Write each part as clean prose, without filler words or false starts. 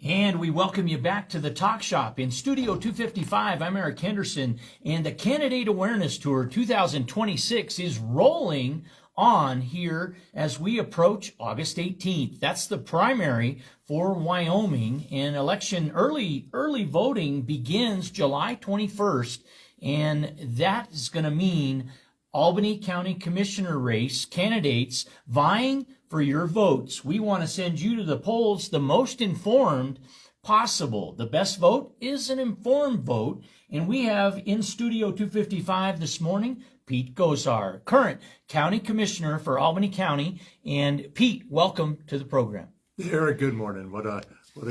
And we welcome you back to the Talk Shop in Studio 255. I'm Eric Henderson, and the Candidate Awareness Tour 2026 is rolling on here as we approach August 18th. That's the primary for Wyoming, and early voting begins July 21st, and that is going to mean Albany County Commissioner race candidates vying for your votes. We want to send you to the polls the most informed possible. The best vote is an informed vote, and we have in Studio 255 this morning Pete Gosar, current county commissioner for Albany County. And Pete, welcome to the program. Eric, good morning. What a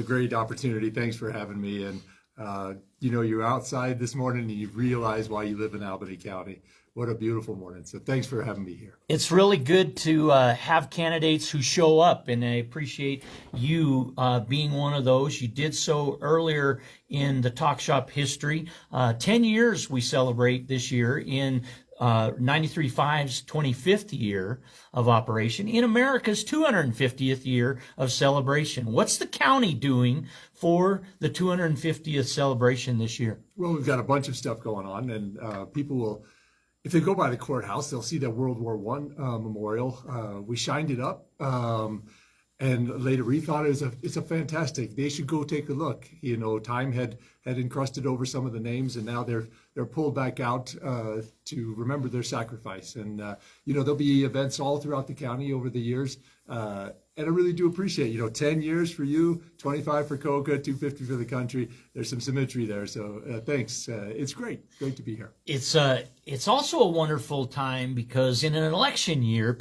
great opportunity. Thanks for having me. And you're outside this morning and you realize why you live in Albany County. What a beautiful morning. So thanks for having me here. It's really good to have candidates who show up, and I appreciate you being one of those. You did so earlier in the Talk Shop history. 10 years we celebrate this year in 93.5's 25th year of operation, in America's 250th year of celebration. What's the county doing for the 250th celebration this year? Well, we've got a bunch of stuff going on, and people will, if they go by the courthouse, they'll see that World War I memorial. We shined it up, and later rethought it. It's a fantastic. They should go take a look. Time had encrusted over some of the names, and now they're pulled back out to remember their sacrifice. And there'll be events all throughout the county over the years. And I really do appreciate, 10 years for you, 25 for Coca, 250 for the country. There's some symmetry there. So thanks. It's great to be here. It's also a wonderful time because in an election year,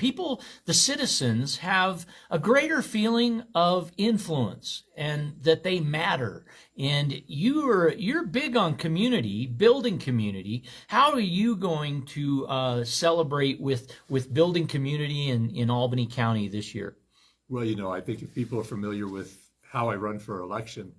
the citizens have a greater feeling of influence and that they matter. And you're big on community, building community. How are you going to celebrate with building community in Albany County this year? Well, I think if people are familiar with how I run for election,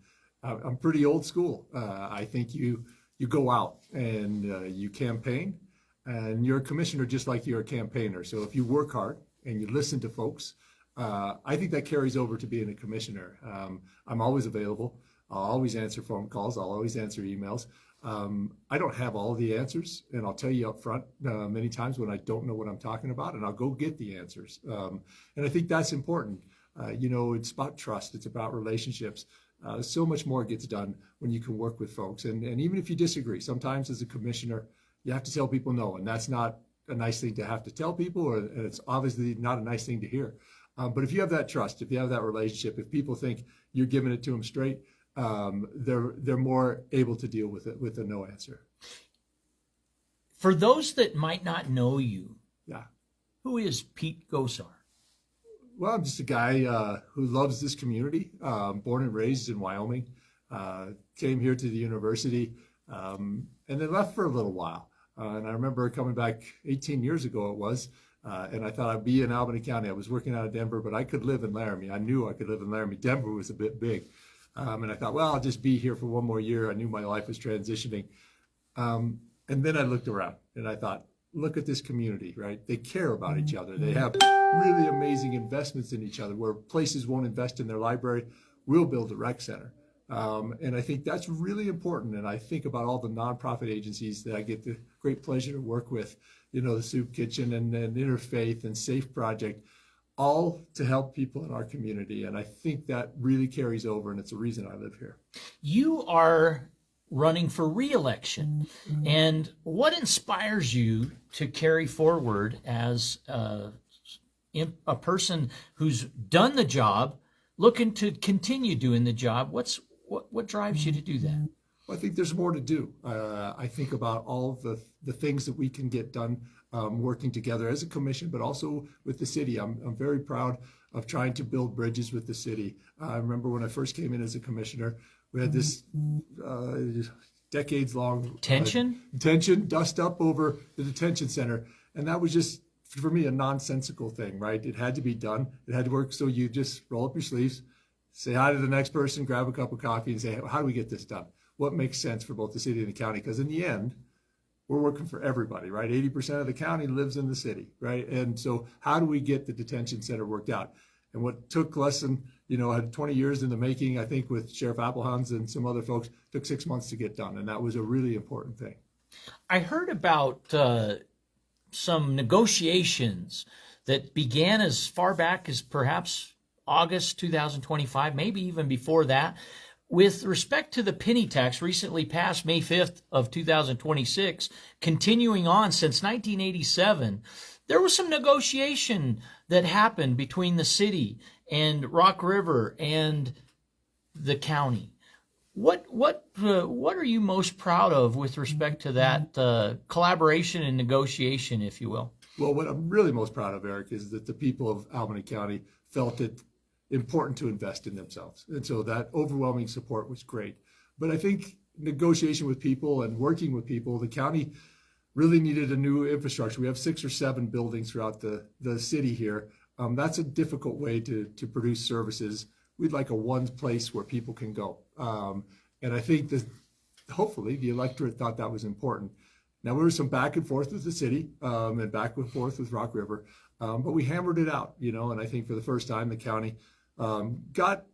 I'm pretty old school. I think you go out and you campaign, and you're a commissioner just like you're a campaigner. So if you work hard and you listen to folks, I think that carries over to being a commissioner. I'm always available. I'll always answer phone calls. I'll always answer emails. I don't have all the answers, and I'll tell you up front many times when I don't know what I'm talking about, and I'll go get the answers. And I think that's important. It's about trust. It's about relationships. So much more gets done when you can work with folks. And even if you disagree, sometimes as a commissioner, you have to tell people no, and that's not a nice thing to have to tell people, and it's obviously not a nice thing to hear. But if you have that trust, if you have that relationship, if people think you're giving it to them straight, they're more able to deal with it with a no answer. For those that might not know you, yeah, who is Pete Gosar? Well, I'm just a guy who loves this community, born and raised in Wyoming, came here to the university, and then left for a little while. And I remember coming back 18 years ago it was, and I thought I'd be in Albany County. I was working out of Denver, but I could live in Laramie. I knew I could live in Laramie. Denver was a bit big. And I thought, well, I'll just be here for one more year. I knew my life was transitioning. And then I looked around and I thought, look at this community, right? They care about each other. They have really amazing investments in each other. Where places won't invest in their library, we'll build a rec center. And I think that's really important. And I think about all the nonprofit agencies that I get the great pleasure to work with, the Soup Kitchen and Interfaith and Safe Project, all to help people in our community. And I think that really carries over, and it's a reason I live here. You are running for re-election. And what inspires you to carry forward as a person who's done the job, looking to continue doing the job? What drives you to do that? Well, I think there's more to do. I think about all the things that we can get done working together as a commission, but also with the city. I'm very proud of trying to build bridges with the city. I remember when I first came in as a commissioner, we had this decades-long tension, dust up over the detention center. And that was just, for me, a nonsensical thing, right? It had to be done. It had to work. So you just roll up your sleeves, say hi to the next person, grab a cup of coffee, and say, how do we get this done? What makes sense for both the city and the county? Because in the end, we're working for everybody, right? 80% of the county lives in the city, right? And so how do we get the detention center worked out? And what took less than had 20 years in the making. I think with Sheriff Applehans and some other folks, took 6 months to get done, and that was a really important thing. I heard about some negotiations that began as far back as perhaps August 2025, maybe even before that, with respect to the penny tax recently passed May 5th of 2026, continuing on since 1987. There was some negotiation that happened between the city and Rock River and the county. What are you most proud of with respect to that collaboration and negotiation, if you will? Well, what I'm really most proud of, Eric, is that the people of Albany County felt it important to invest in themselves. And so that overwhelming support was great. But I think negotiation with people and working with people, the county really needed a new infrastructure. We have 6 or 7 buildings throughout the city here. That's a difficult way to produce services. We'd like a one place where people can go. And I think that hopefully the electorate thought that was important. Now, there was some back and forth with the city and back and forth with Rock River, but we hammered it out, and I think for the first time the county got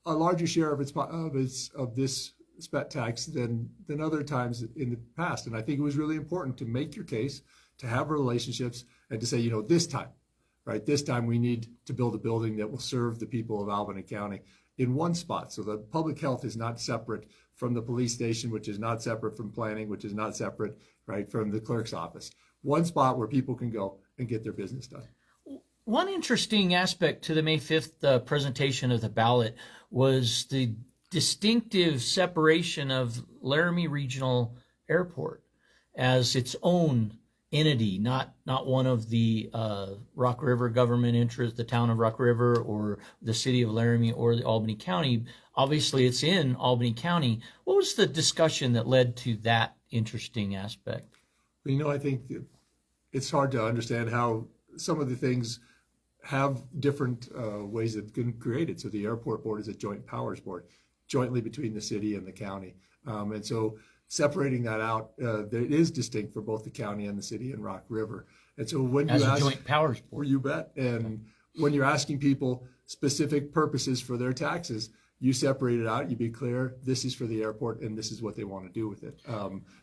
a larger share of this spet tax than other times in the past. And I think it was really important to make your case, to have relationships, and to say, this time we need to build a building that will serve the people of Albany County in one spot. So the public health is not separate from the police station, which is not separate from planning, which is not separate, from the clerk's office. One spot where people can go and get their business done. One interesting aspect to the May 5th presentation of the ballot was the distinctive separation of Laramie Regional Airport as its own entity, not one of the Rock River government interests, the town of Rock River or the city of Laramie or the Albany County. Obviously, it's in Albany County. What was the discussion that led to that interesting aspect? I think it's hard to understand how some of the things have different ways that can create it. So the airport board is a joint powers board, jointly between the city and the county. And so separating that out, it is distinct for both the county and the city and Rock River. And so when you ask, joint powers board, you bet. And when you're asking people specific purposes for their taxes, you separate it out. You be clear. This is for the airport, and this is what they want to do with it.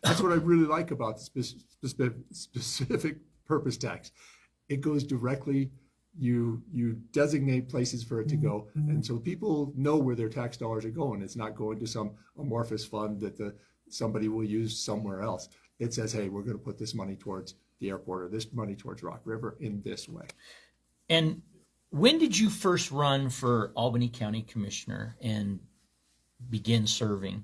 That's what I really like about the specific purpose tax. It goes directly. You designate places for it to go, and so people know where their tax dollars are going. It's not going to some amorphous fund that somebody will use somewhere else. It says, hey, we're going to put this money towards the airport or this money towards Rock River in this way. And when did you first run for Albany County Commissioner and begin serving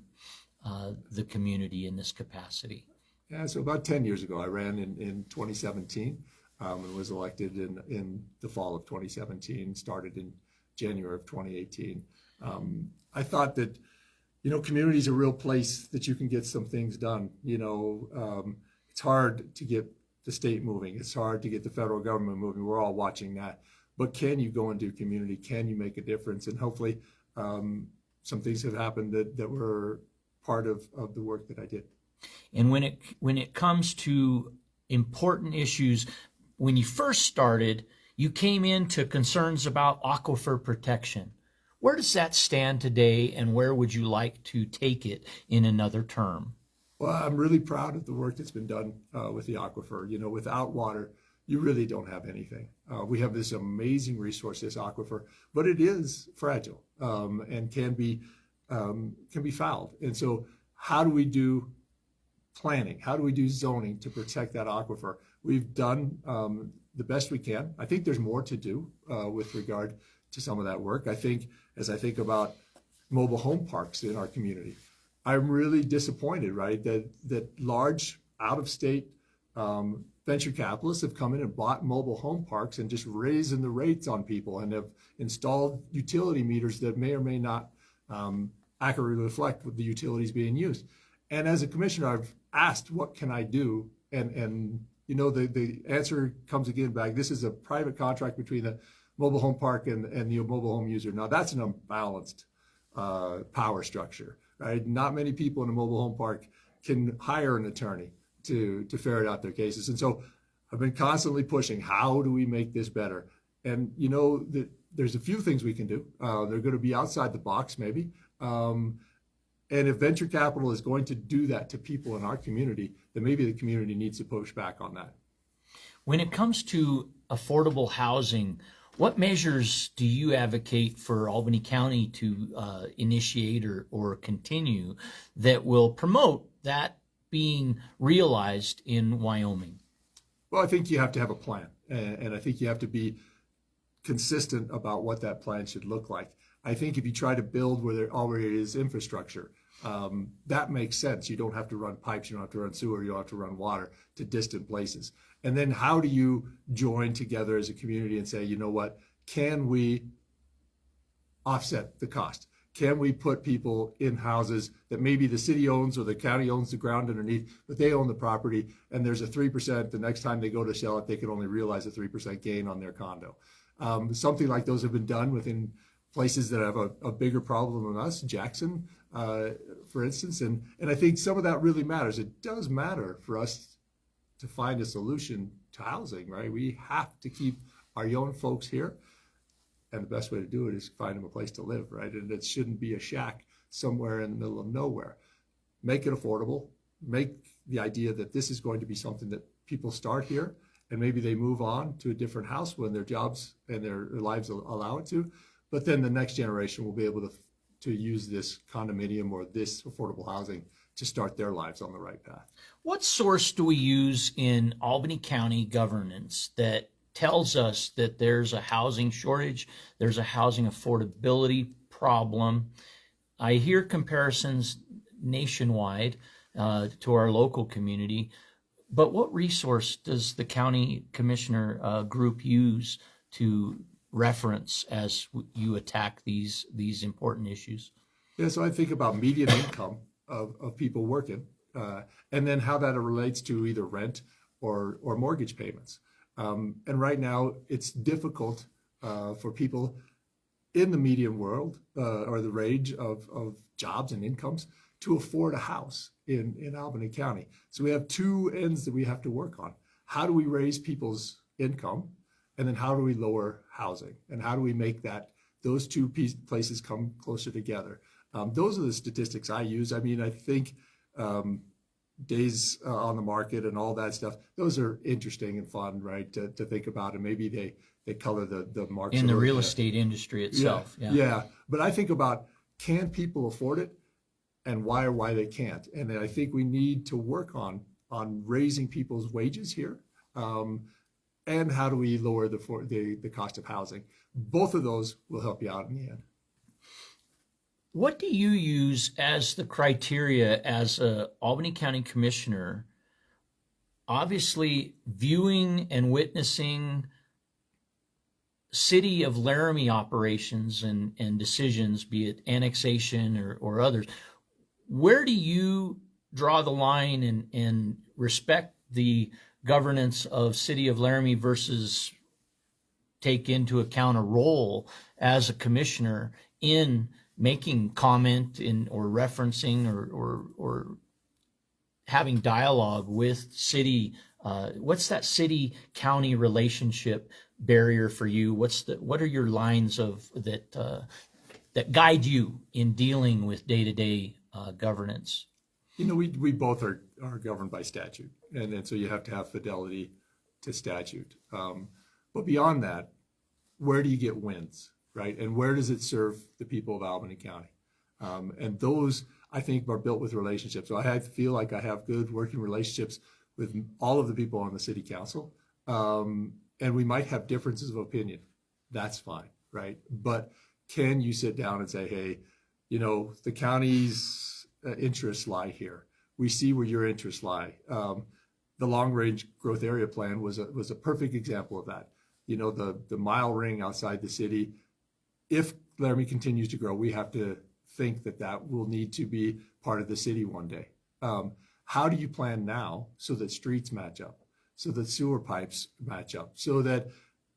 the community in this capacity? Yeah, so about 10 years ago, I ran in 2017 and was elected in the fall of 2017, started in January of 2018. I thought that, community is a real place that you can get some things done. It's hard to get the state moving. It's hard to get the federal government moving. We're all watching that. But can you go and do community? Can you make a difference? And hopefully some things have happened that were part of the work that I did. And when it comes to important issues, when you first started, you came into concerns about aquifer protection. Where does that stand today, and where would you like to take it in another term? Well, I'm really proud of the work that's been done with the aquifer. Without water, you really don't have anything. We have this amazing resource, this aquifer, but it is fragile and can be fouled. And so how do we do planning? How do we do zoning to protect that aquifer? We've done the best we can. I think there's more to do with regard to some of that work. I think as I think about mobile home parks in our community, I'm really disappointed, that large out-of-state venture capitalists have come in and bought mobile home parks and just raising the rates on people and have installed utility meters that may or may not accurately reflect what the utilities being used. And as a commissioner, I've asked, what can I do? And the answer comes again back. This is a private contract between the mobile home park and the mobile home user. Now that's an unbalanced power structure, right? Not many people in a mobile home park can hire an attorney to ferret out their cases. And so I've been constantly pushing, how do we make this better? And that there's a few things we can do. They're going to be outside the box, maybe. And if venture capital is going to do that to people in our community, then maybe the community needs to push back on that. When it comes to affordable housing, what measures do you advocate for Albany County to initiate or continue that will promote that being realized in Wyoming? Well, I think you have to have a plan, and I think you have to be consistent about what that plan should look like. I think if you try to build where there already is infrastructure, that makes sense. You don't have to run pipes, you don't have to run sewer, you don't have to run water to distant places. And then how do you join together as a community and say, you know what, can we offset the cost? Can we put people in houses that maybe the city owns or the county owns the ground underneath, but they own the property, and there's a 3%, the next time they go to sell it, they can only realize a 3% gain on their condo. Something like those have been done within places that have a bigger problem than us, Jackson, for instance. And I think some of that really matters. It does matter for us to find a solution to housing, right? We have to keep our young folks here. And the best way to do it is find them a place to live, right? And it shouldn't be a shack somewhere in the middle of nowhere. Make it affordable. Make the idea that this is going to be something that people start here and maybe they move on to a different house when their jobs and their lives allow it to. But then the next generation will be able to use this condominium or this affordable housing to start their lives on the right path. What source do we use in Albany County governance that tells us that there's a housing shortage, there's a housing affordability problem? I hear comparisons nationwide to our local community, but what resource does the county commissioner group use to reference as you attack these important issues? Yeah, so I think about median income of people working, and then how that relates to either rent or mortgage payments. And right now, it's difficult for people in the median world or the range of jobs and incomes to afford a house in Albany County. So we have two ends that we have to work on. How do we raise people's income? And then how do we lower housing? And how do we make those two places come closer together? Those are the statistics I use. I mean, I think days on the market and all that stuff, those are interesting and fun, right, to think about. And maybe they color the marks. In the real estate industry itself. Yeah. But I think about, can people afford it and why they can't? And I think we need to work on raising people's wages here. And how do we lower the cost of housing? Both of those will help you out in the end. What do you use as the criteria as a Albany County Commissioner, obviously viewing and witnessing city of Laramie operations and decisions, be it annexation or others? Where do you draw the line and respect the governance of city of Laramie versus take into account a role as a commissioner in making comment or referencing or having dialogue with city? What's that city-county relationship barrier for you? What are your lines of that guide you in dealing with day-to-day governance? You know, we both are governed by statute, and so you have to have fidelity to statute. But beyond that, where do you get wins, right? And where does it serve the people of Albany County? And those, I think, are built with relationships. So I feel like I have good working relationships with all of the people on the city council. And we might have differences of opinion. That's fine, right? But can you sit down and say, hey, you know, the county's interests lie here. We see where your interests lie. The long-range growth area plan was a perfect example of that. You know, the mile ring outside the city. If Laramie continues to grow, we have to think that will need to be part of the city one day. How do you plan now so that streets match up, so that sewer pipes match up, so that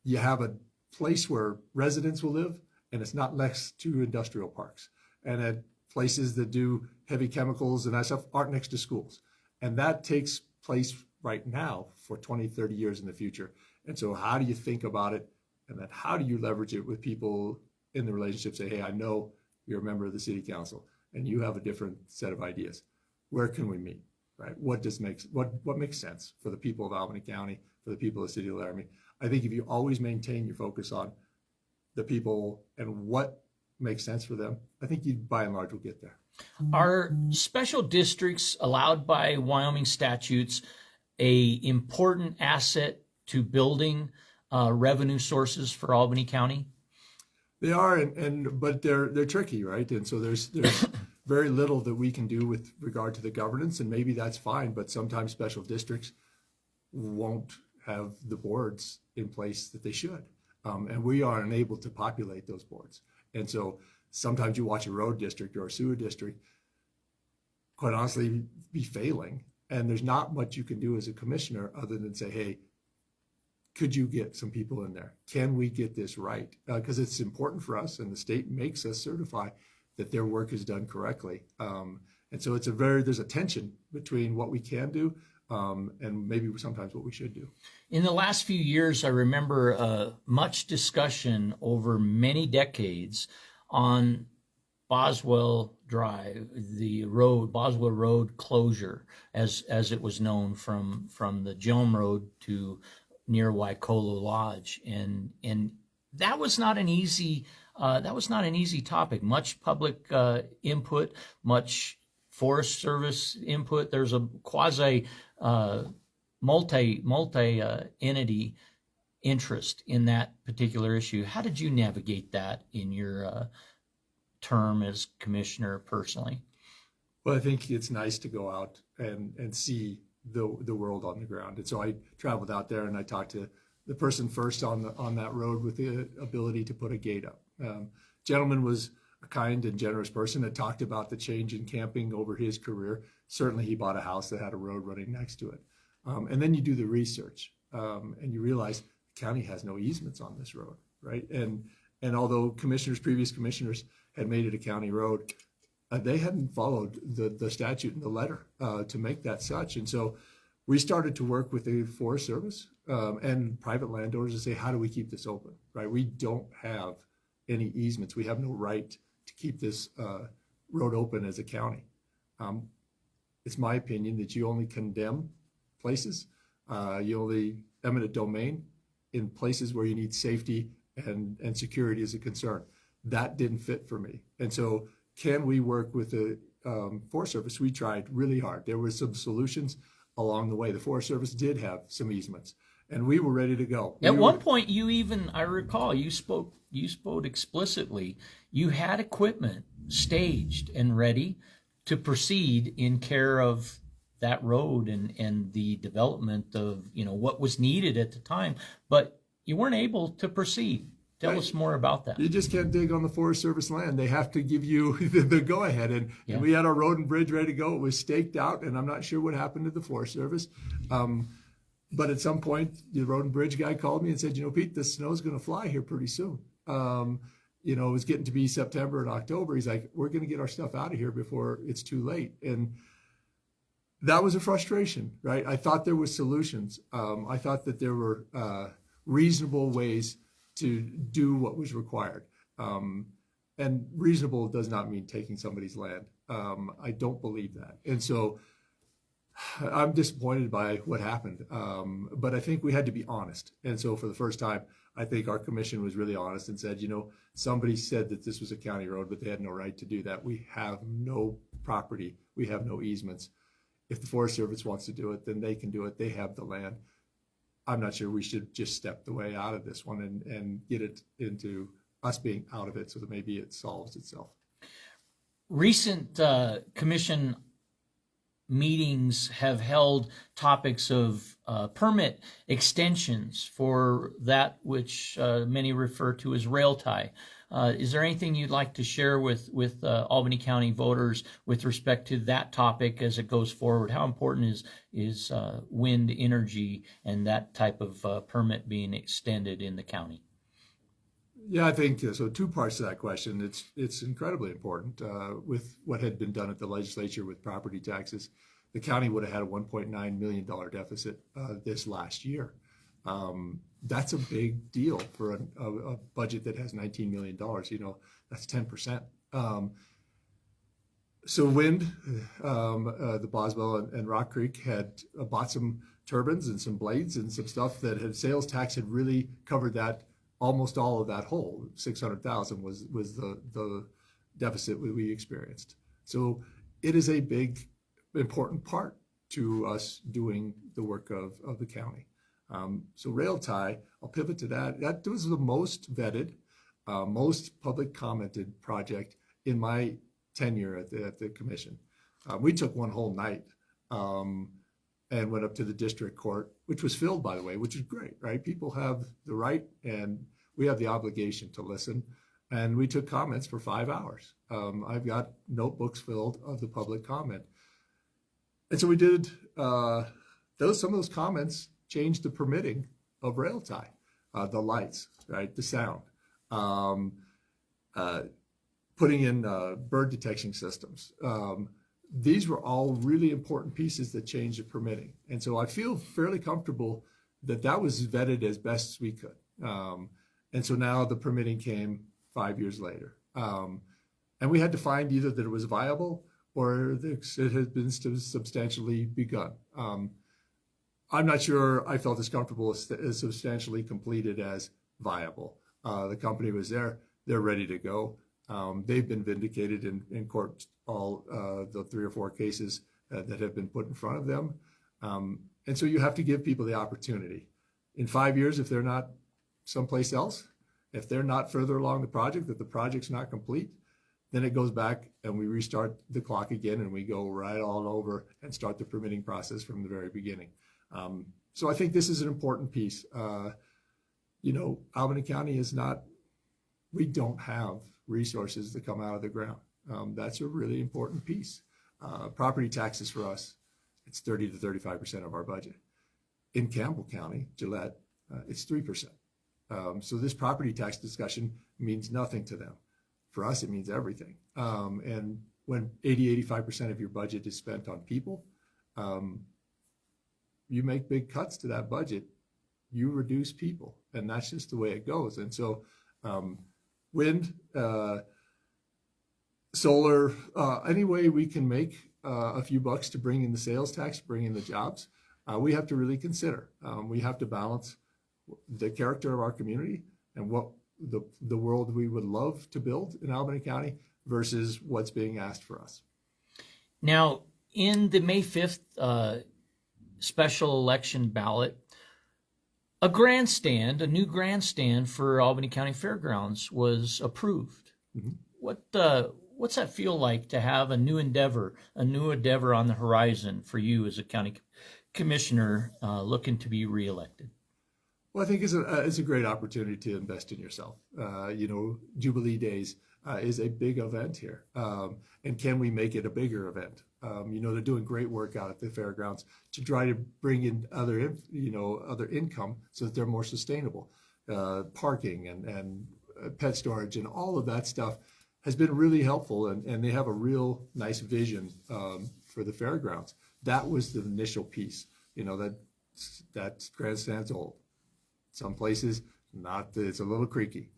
you have a place where residents will live and it's not next to industrial parks, and at places that do heavy chemicals and that stuff aren't next to schools. And that takes place right now for 20, 30 years in the future. And so how do you think about it And then how do you leverage it with people in the relationship? Say, hey, I know you're a member of the city council and you have a different set of ideas. Where can we meet? Right? What makes sense for the people of Albany County, for the people of the city of Laramie? I think if you always maintain your focus on the people and what makes sense for them, I think you by and large will get there. Are special districts allowed by Wyoming statutes a important asset to building revenue sources for Albany County? They are, but they're tricky, right? And so there's very little that we can do with regard to the governance, and maybe that's fine, but sometimes special districts won't have the boards in place that they should. And we are unable to populate those boards. And so sometimes you watch a road district or a sewer district, quite honestly, be failing. And there's not much you can do as a commissioner other than say, hey, could you get some people in there? Can we get this right? Because it's important for us, and the state makes us certify that their work is done correctly. And so there's a tension between what we can do and maybe sometimes what we should do. In the last few years, I remember much discussion over many decades on Boswell Drive, the road, Boswell Road closure, as it was known from the Jelm Road to near Waikolo Lodge, and that was not an easy topic. Much public input, much Forest Service input. There's a quasi multi entity interest in that particular issue. How did you navigate that in your term as commissioner personally? Well, I think it's nice to go out and see the world on the ground. And so I traveled out there and I talked to the person first on that road with the ability to put a gate up. Gentleman was a kind and generous person that talked about the change in camping over his career. Certainly he bought a house that had a road running next to it. And then you do the research and you realize the county has no easements on this road, right? And although previous commissioners had made it a county road, they hadn't followed the statute and the letter to make that such. And so we started to work with the Forest Service and private landowners to say, how do we keep this open, right? We don't have any easements. We have no right to keep this road open as a county. It's my opinion that you only condemn places, you only eminent domain in places where you need safety and security as a concern. That didn't fit for me. And so can we work with the Forest Service? We tried really hard. There were some solutions along the way. The Forest Service did have some easements, and we were ready to go. At one point, I recall, you spoke explicitly. You had equipment staged and ready to proceed in care of that road and the development of what was needed at the time, but you weren't able to proceed. Tell us more about that. You just can't dig on the Forest Service land. They have to give you the go-ahead. And we had our road and bridge ready to go. It was staked out, and I'm not sure what happened to the Forest Service. But at some point, the road and bridge guy called me and said, Pete, the snow's going to fly here pretty soon. It was getting to be September and October. He's like, we're going to get our stuff out of here before it's too late. And that was a frustration, right? I thought there were solutions. I thought that there were reasonable ways to do what was required. And reasonable does not mean taking somebody's land. I don't believe that. And so I'm disappointed by what happened. But I think we had to be honest. And so for the first time, I think our commission was really honest and said, somebody said that this was a county road, but they had no right to do that. We have no property. We have no easements. If the Forest Service wants to do it, then they can do it. They have the land. I'm not sure we should just step the way out of this one and get it into us being out of it so that maybe it solves itself. Recent commission meetings have held topics of permit extensions for that which many refer to as rail tie. Is there anything you'd like to share with Albany County voters with respect to that topic as it goes forward? How important is wind energy and that type of permit being extended in the county? Yeah, I think so. Two parts to that question. It's incredibly important. With what had been done at the legislature with property taxes, the county would have had a $1.9 million deficit this last year. That's a big deal for a budget that has $19 million. That's 10%. So wind, the Boswell and Rock Creek had bought some turbines and some blades and some stuff that had sales tax had really covered that, almost all of that hole. 600,000 was the deficit we experienced. So it is a big, important part to us doing the work of the county. So rail tie, I'll pivot to that. That was the most vetted, most public commented project in my tenure at the commission. We took one whole night and went up to the district court, which was filled, by the way, which is great, right? People have the right and we have the obligation to listen. And we took comments for 5 hours. I've got notebooks filled of the public comment. And so we did, some of those comments changed the permitting of rail tie, the lights, right, the sound, putting in bird detection systems. These were all really important pieces that changed the permitting. And so I feel fairly comfortable that that was vetted as best as we could. And so now the permitting came 5 years later. And we had to find either that it was viable or that it had been substantially begun. I'm not sure I felt as comfortable as substantially completed as viable. The company was there, they're ready to go. They've been vindicated in court, all the 3 or 4 cases that have been put in front of them. And so you have to give people the opportunity. In 5 years, if they're not someplace else, if they're not further along the project, that the project's not complete, then it goes back and we restart the clock again and we go right all over and start the permitting process from the very beginning. So I think this is an important piece. Albany County is not, we don't have resources that come out of the ground. That's a really important piece. Property taxes for us, it's 30 to 35% of our budget. In Campbell County, Gillette, it's 3%. So this property tax discussion means nothing to them. For us, it means everything. And when 85% of your budget is spent on people, you make big cuts to that budget, you reduce people, and that's just the way it goes. And so wind, solar, any way we can make a few bucks to bring in the sales tax, bring in the jobs, we have to really consider. We have to balance the character of our community and what the world we would love to build in Albany County versus what's being asked for us. Now, in the May 5th special election ballot, a new grandstand for Albany County Fairgrounds was approved. Mm-hmm. What's that feel like to have a new endeavor on the horizon for you as a county commissioner looking to be reelected? Well, I think it's a great opportunity to invest in yourself. Jubilee Days is a big event here. And can we make it a bigger event? They're doing great work out at the fairgrounds to try to bring in other income so that they're more sustainable. Parking and pet storage and all of that stuff has been really helpful. And they have a real nice vision for the fairgrounds. That was the initial piece, that grandstand's old. Some places, it's a little creaky.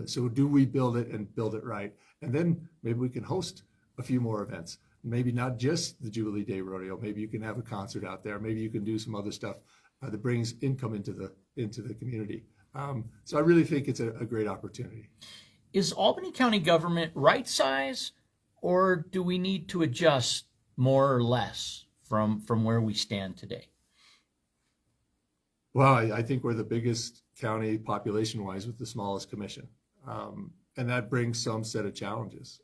So do we build it and build it right? And then maybe we can host a few more events. Maybe not just the Jubilee Day Rodeo. Maybe you can have a concert out there. Maybe you can do some other stuff that brings income into the community. So I really think it's a great opportunity. Is Albany County government right size, or do we need to adjust more or less from where we stand today? Well, I think we're the biggest county population-wise with the smallest commission. And that brings some set of challenges.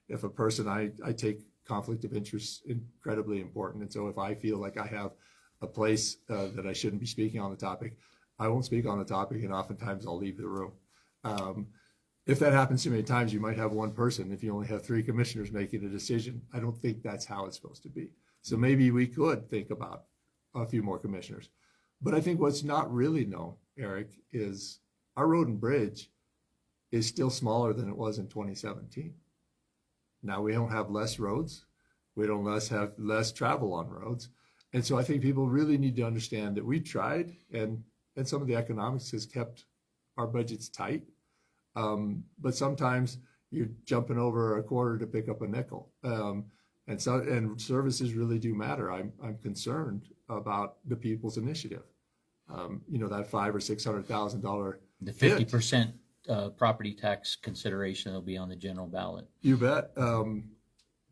If a person, I take conflict of interest incredibly important. And so if I feel like I have a place that I shouldn't be speaking on the topic, I won't speak on the topic, and oftentimes I'll leave the room. If that happens too many times, you might have one person. If you only have 3 commissioners making a decision, I don't think that's how it's supposed to be. So maybe we could think about a few more commissioners. But I think what's not really known, Eric, is our road and bridge is still smaller than it was in 2017. Now we don't have less roads. We don't have less travel on roads. And so I think people really need to understand that we tried, and some of the economics has kept our budgets tight. But sometimes you're jumping over a quarter to pick up a nickel. And services really do matter. I'm concerned about the People's Initiative. That $500,000 or $600,000. The 50% property tax consideration that'll be on the general ballot. You bet.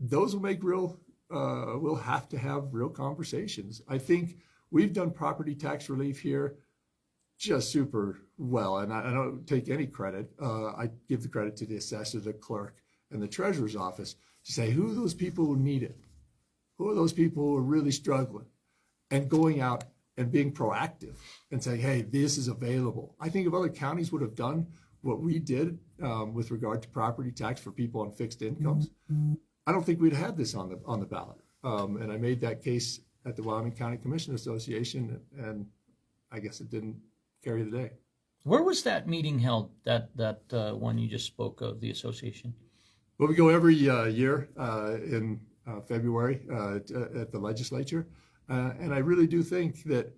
Those will make we'll have to have real conversations. I think we've done property tax relief here just super well, and I don't take any credit. I give the credit to the assessor, the clerk, and the treasurer's office to say who are those people who need it, who are those people who are really struggling, and going out and being proactive and saying, hey, this is available. I think if other counties would have done what we did with regard to property tax for people on fixed incomes, I don't think we'd had this on the ballot. And I made that case at the Wyoming County Commission Association, and I guess it didn't carry the day. Where was that meeting held, that one you just spoke of, the association? Well, we go every year in February at the legislature. And I really do think that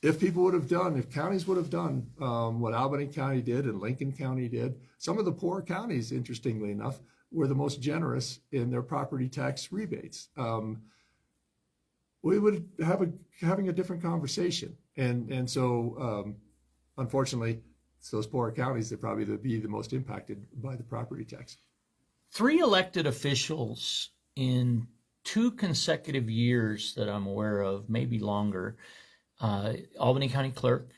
if counties would have done what Albany County did and Lincoln County did, some of the poor counties, interestingly enough, were the most generous in their property tax rebates. We would having a different conversation. And so, unfortunately, it's those poor counties that probably would be the most impacted by the property tax. 3 elected officials in 2 consecutive years that I'm aware of, maybe longer, Albany County Clerk,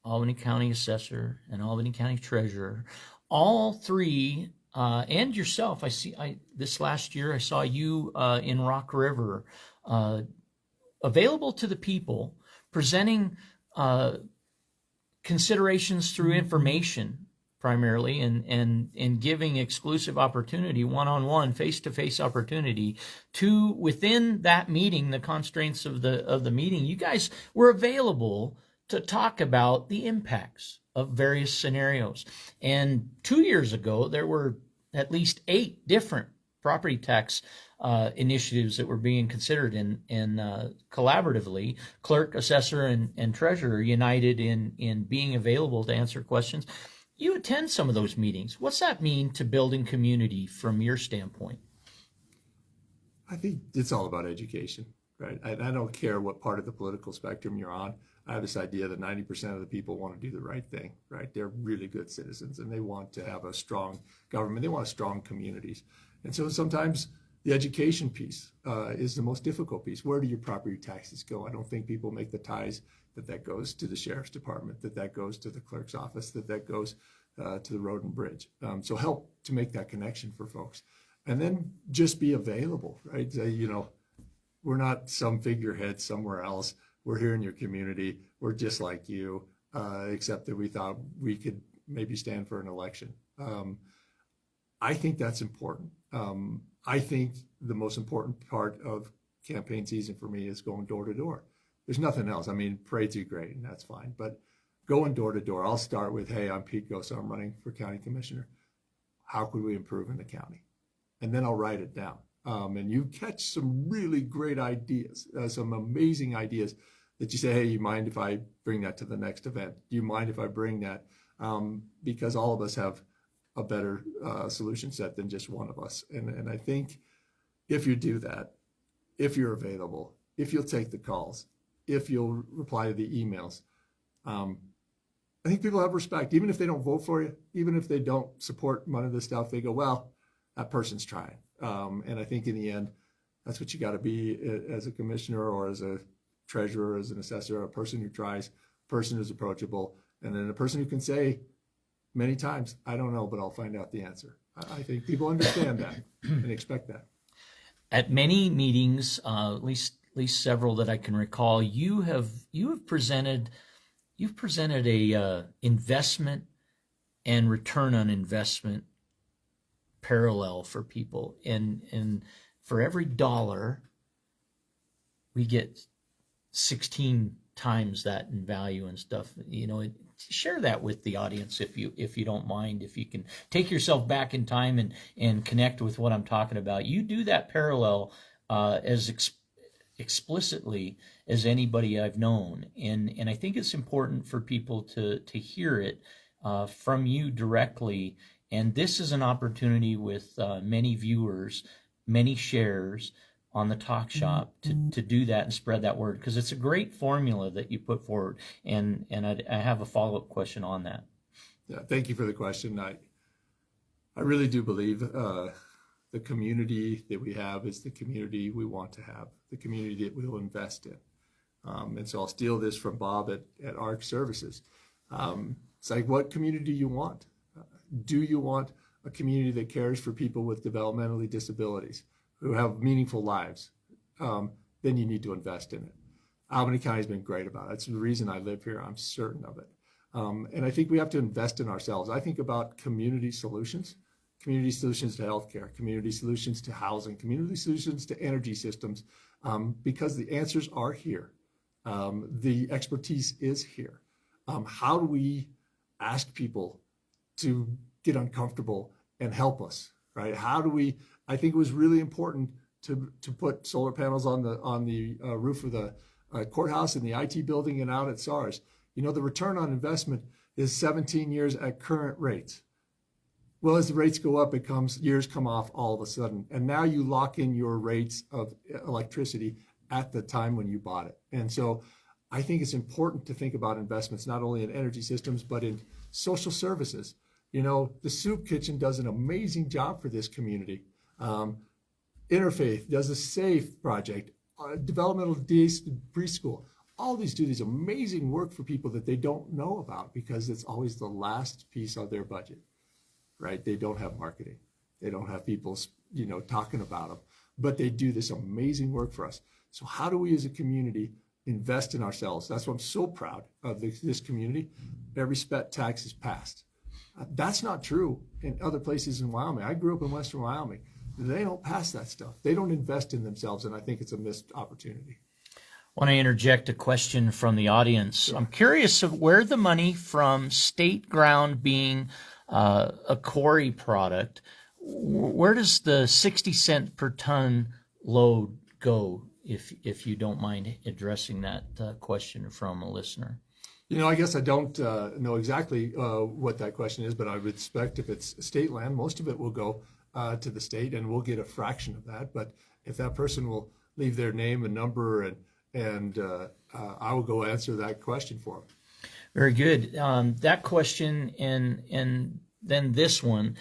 Albany County Assessor, and Albany County Treasurer, all 3, and yourself. This last year I saw you in Rock River, available to the people, presenting considerations through information primarily, and giving exclusive opportunity, one-on-one, face-to-face opportunity to, within that meeting, the constraints of the meeting, you guys were available to talk about the impacts of various scenarios. And 2 years ago, there were at least 8 different property tax initiatives that were being considered in collaboratively. Clerk, assessor, and treasurer united in being available to answer questions. You attend some of those meetings. What's that mean to building community from your standpoint? I think it's all about education, right? I don't care what part of the political spectrum you're on. I have this idea that 90% of the people want to do the right thing, right? They're really good citizens, and they want to have a strong government. They want strong communities. And so sometimes the education piece is the most difficult piece. Where do your property taxes go? I don't think people make the ties that goes to the sheriff's department, that goes to the clerk's office, that goes to the road and bridge. So help to make that connection for folks. And then just be available, right? We're not some figurehead somewhere else. We're here in your community. We're just like you, except that we thought we could maybe stand for an election. I think that's important. I think the most important part of campaign season for me is going door to door. There's nothing else. I mean, parade's are great, and that's fine. But going door to door, I'll start with, hey, I'm Pete Gosar. I'm running for county commissioner. How could we improve in the county? And then I'll write it down. And you catch some really great ideas, some amazing ideas that you say, hey, you mind if I bring that to the next event? Do you mind if I bring that? Because all of us have a better solution set than just one of us. And I think if you do that, if you're available, if you'll take the calls, if you'll reply to the emails, I think people have respect. Even if they don't vote for you, even if they don't support one of this stuff, they go, well, that person's trying. And I think in the end, that's what you got to be as a commissioner or as a treasurer, as an assessor, a person who tries, a person who's approachable, and then a person who can say many times, I don't know, but I'll find out the answer. I think people understand that and expect that. At many meetings, at least several that I can recall, you have presented a investment and return on investment parallel for people, and for every dollar we get 16 times that in value and stuff. Share that with the audience if you don't mind, if you can take yourself back in time and connect with what I'm talking about. You do that parallel as explicitly as anybody I've known. And I think it's important for people to hear it from you directly. And this is an opportunity with many viewers, many shares on the Talk Shop to do that and spread that word, because it's a great formula that you put forward. And I have a follow-up question on that. Yeah, thank you for the question. I really do believe the community that we have is the community we want to have, the community that we will invest in. And so I'll steal this from Bob at ARC Services. It's like, what community you want? Do you want a community that cares for people with developmental disabilities who have meaningful lives? Then you need to invest in it. Albany County has been great about it. That's the reason I live here. I'm certain of it. And I think we have to invest in ourselves. I think about community solutions to healthcare, community solutions to housing, community solutions to energy systems, because the answers are here. The expertise is here. How do we ask people to get uncomfortable and help us, right? How do we? I think it was really important to put solar panels on the roof of the courthouse and the IT building and out at SARS. You know, the return on investment is 17 years at current rates. Well, as the rates go up, years come off all of a sudden. And now you lock in your rates of electricity at the time when you bought it. And so I think it's important to think about investments, not only in energy systems, but in social services. You know, the Soup Kitchen does an amazing job for this community. Interfaith does a SAFE project, developmental preschool. All these do this amazing work for people that they don't know about because it's always the last piece of their budget, right? They don't have marketing. They don't have people, talking about them, but they do this amazing work for us. So how do we as a community invest in ourselves? That's why I'm so proud of this community. Every spet tax is passed. That's not true in other places in Wyoming. I grew up in Western Wyoming. They don't pass that stuff. They don't invest in themselves, and I think it's a missed opportunity. I want to interject a question from the audience. Sure. I'm curious of where the money from state ground being a quarry product, where does the 60 cent per ton load go, if you don't mind addressing that question from a listener? I guess I don't know exactly what that question is, but I would expect if it's state land, most of it will go to the state, and we'll get a fraction of that. But if that person will leave their name and number, and I will go answer that question for them. Very good. That question and then this one.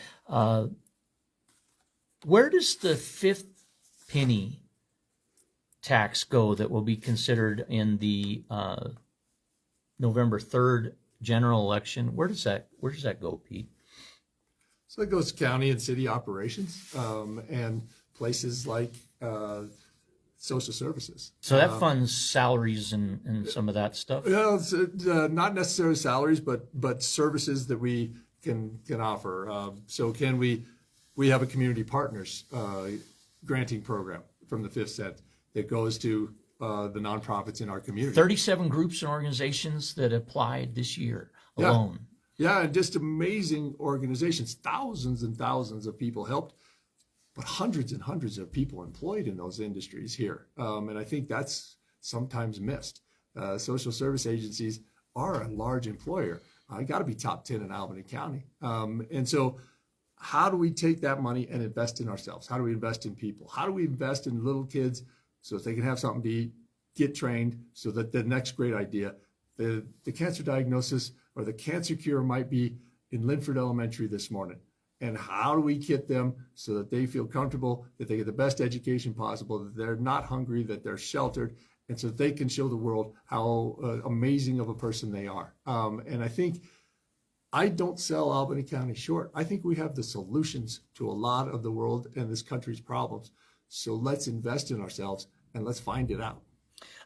Where does the fifth penny tax go that will be considered in the November 3rd general election? Where does that go, Pete? So it goes to county and city operations and places like social services. So that funds salaries and some of that stuff? It's not necessarily salaries, but services that we can offer. So we have a community partners granting program from the 5th cent that goes to the nonprofits in our community. 37 groups and organizations that applied this year alone. Yeah, and just amazing organizations. Thousands and thousands of people helped, but hundreds and hundreds of people employed in those industries here. And I think that's sometimes missed. Social service agencies are a large employer. Got to be top 10 in Albany County. And so how do we take that money and invest in ourselves? How do we invest in people? How do we invest in little kids so that they can have something to eat, get trained, so that the next great idea, the cancer diagnosis or the cancer cure might be in Linford Elementary this morning. And how do we get them so that they feel comfortable, that they get the best education possible, that they're not hungry, that they're sheltered, and so that they can show the world how amazing of a person they are. And I think I don't sell Albany County short. I think we have the solutions to a lot of the world and this country's problems. So let's invest in ourselves and let's find it out.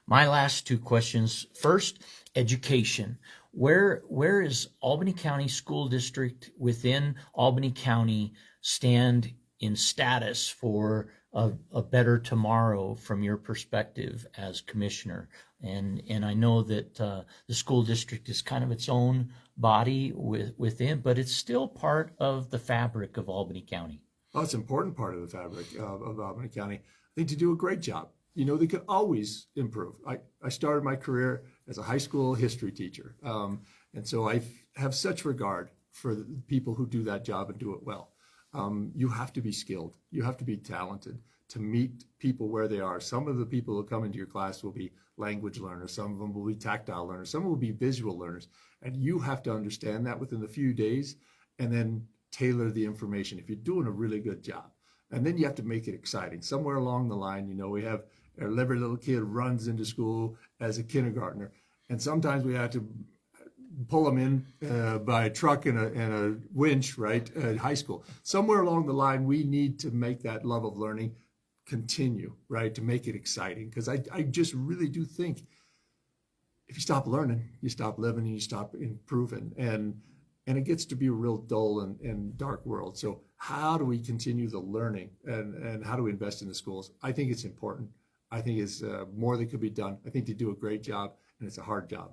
My last two questions. First, education. Where is Albany County School District within Albany County stand in status for a better tomorrow from your perspective as commissioner? And I know that the school district is kind of its own body within, but it's still part of the fabric of Albany County. Well, it's an important part of the fabric of Albany County. I think to do a great job. they could always improve. I started my career as a high school history teacher. And so I have such regard for the people who do that job and do it well. You have to be skilled. You have to be talented to meet people where they are. Some of the people who come into your class will be language learners. Some of them will be tactile learners. Some will be visual learners. And you have to understand that within a few days and then tailor the information if you're doing a really good job. And then you have to make it exciting. Somewhere along the line, we have every little kid runs into school as a kindergartner. And sometimes we have to pull them in by a truck and a winch, right, at high school. Somewhere along the line, we need to make that love of learning continue, right, to make it exciting. Because I just really do think if you stop learning, you stop living and you stop improving. And it gets to be a real dull and dark world. So how do we continue the learning and how do we invest in the schools? I think it's important. I think it's more that could be done. I think they do a great job, and it's a hard job.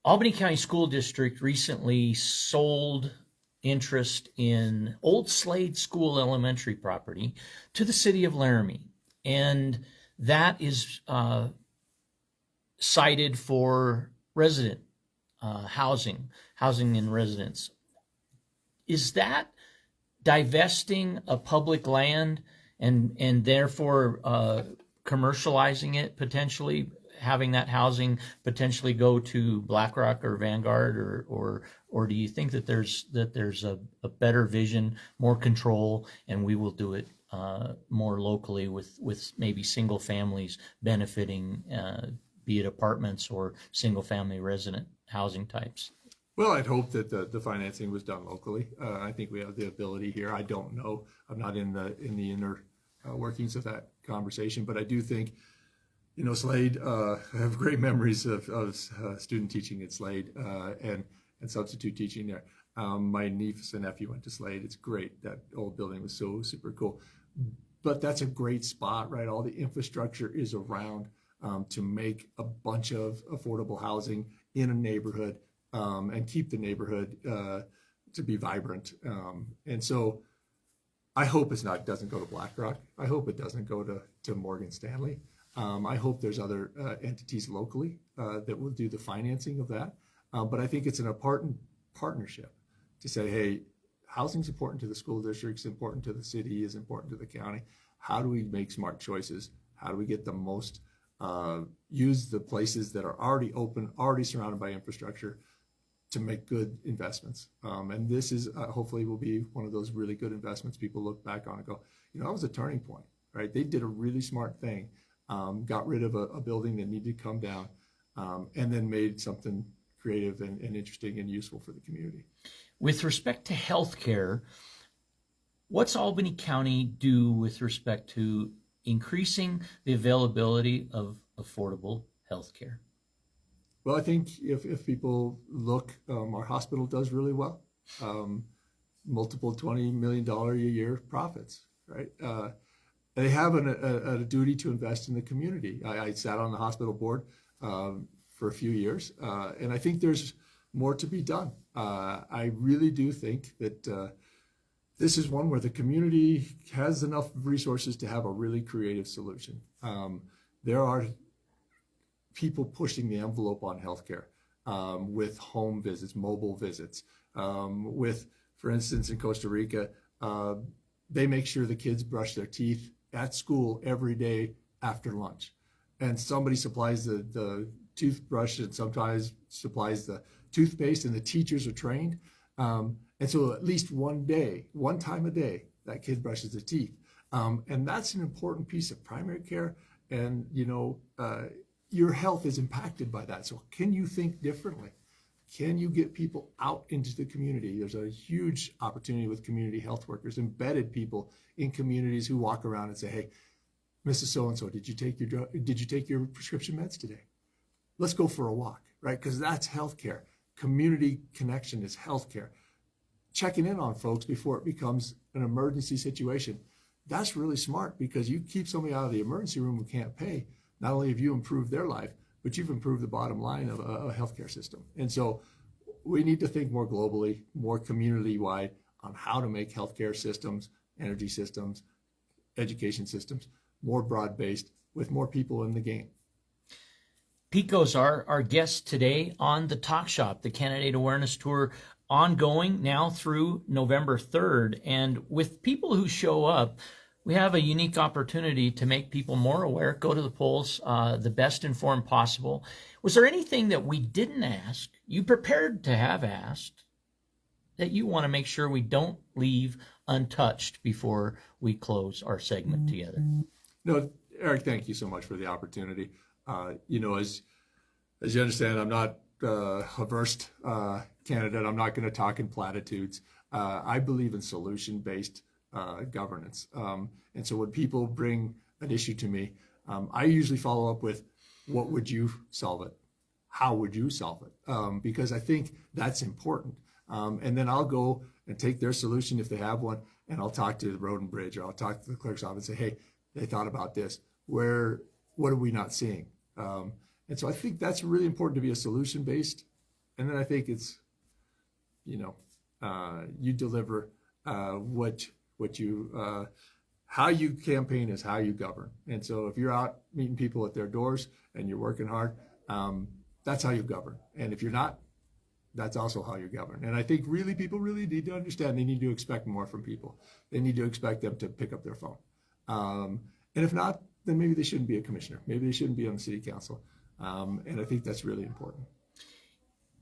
Albany County School District recently sold interest in Old Slade School elementary property to the city of Laramie. And that is cited for resident housing and residence. Is that divesting of public land and therefore commercializing it, potentially having that housing potentially go to BlackRock or Vanguard, or do you think that there's a better vision, more control, and we will do it more locally with maybe single families benefiting, be it apartments or single family resident housing types? Well, I'd hope that the financing was done locally. I think we have the ability here. I don't know. I'm not in the inner workings of that conversation, but I do think, Slade, I have great memories of student teaching at Slade and substitute teaching there. My niece and nephew went to Slade. It's great. That old building was so super cool. But that's a great spot, right? All the infrastructure is around to make a bunch of affordable housing in a neighborhood and keep the neighborhood to be vibrant. And so I hope it doesn't go to BlackRock. I hope it doesn't go to Morgan Stanley. I hope there's other entities locally that will do the financing of that. But I think it's an important partnership to say, hey, housing's important to the school districts, important to the city, is important to the county. How do we make smart choices? How do we get the most, use the places that are already open, already surrounded by infrastructure to make good investments? And this is hopefully will be one of those really good investments people look back on and go, that was a turning point, right? They did a really smart thing. Got rid of a building that needed to come down, and then made something creative and interesting and useful for the community. With respect to healthcare, what's Albany County do with respect to increasing the availability of affordable healthcare? Well, I think if people look, our hospital does really well. Multiple $20 million a year profits, right? They have a duty to invest in the community. I sat on the hospital board for a few years, and I think there's more to be done. I really do think that this is one where the community has enough resources to have a really creative solution. There are people pushing the envelope on healthcare with home visits, mobile visits. For instance, in Costa Rica, they make sure the kids brush their teeth at school every day after lunch. And somebody supplies the toothbrush and sometimes supplies the toothpaste, and the teachers are trained. And so at least one time a day, that kid brushes their teeth. And that's an important piece of primary care. And, your health is impacted by that. So can you think differently? Can you get people out into the community? There's a huge opportunity with community health workers, embedded people in communities who walk around and say, hey, Mrs. So-and-so, did you take your prescription meds today? Let's go for a walk, right? Because that's healthcare. Community connection is healthcare. Checking in on folks before it becomes an emergency situation. That's really smart, because you keep somebody out of the emergency room who can't pay. Not only have you improved their life, but you've improved the bottom line of a healthcare system. And so we need to think more globally, more community-wide on how to make healthcare systems, energy systems, education systems more broad-based, with more people in the game. Pete Gosar, our guest today on the Talk Shop, the Candidate Awareness Tour, ongoing now through November 3rd. And with people who show up, we have a unique opportunity to make people more aware, go to the polls the best informed possible. Was there anything that we didn't ask, you prepared to have asked, that you want to make sure we don't leave untouched before we close our segment together? No, Eric, thank you so much for the opportunity. As you understand, I'm not a versed candidate. I'm not going to talk in platitudes. I believe in solution-based governance. And so when people bring an issue to me, I usually follow up with, what would you solve it? How would you solve it? Because I think that's important. And then I'll go and take their solution if they have one, and I'll talk to the road and bridge, or I'll talk to the clerk's office and say, hey, they thought about this. What are we not seeing? And so I think that's really important, to be a solution-based. And then I think it's, you deliver how you campaign is how you govern. And so if you're out meeting people at their doors and you're working hard, that's how you govern. And if you're not, that's also how you govern. And I think people really need to understand, they need to expect more from people. They need to expect them to pick up their phone. And if not, then maybe they shouldn't be a commissioner. Maybe they shouldn't be on the city council. And I think that's really important.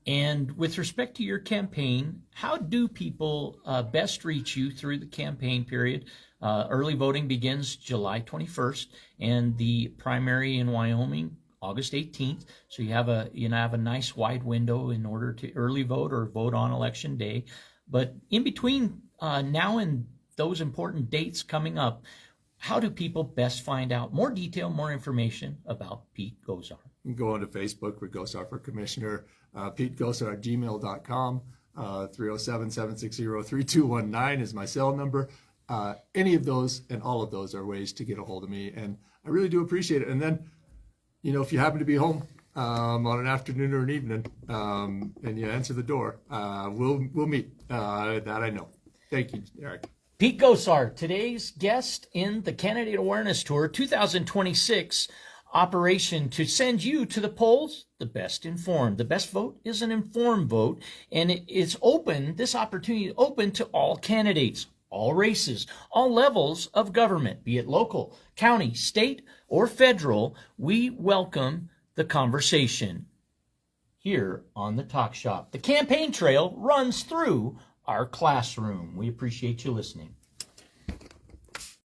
And with respect to your campaign, how do people best reach you through the campaign period? Early voting begins July 21st, and the primary in Wyoming, August 18th. So you have a nice wide window in order to early vote or vote on election day. But in between now and those important dates coming up, how do people best find out more detail, more information about Pete Gosar? You can go onto Facebook with Gosar for Commissioner, PeteGosar@gmail.com, 307-760-3219 is my cell number. Any of those and all of those are ways to get a hold of me, and I really do appreciate it. And then, if you happen to be home on an afternoon or an evening, and you answer the door, we'll meet. That I know. Thank you, Eric. Pete Gosar, today's guest in the Candidate Awareness Tour 2026 operation to send you to the polls, the best informed. The best vote is an informed vote, and it's open, this opportunity is open to all candidates, all races, all levels of government, be it local, county, state, or federal. We welcome the conversation here on the Talk Shop. The campaign trail runs through our classroom. We appreciate you listening.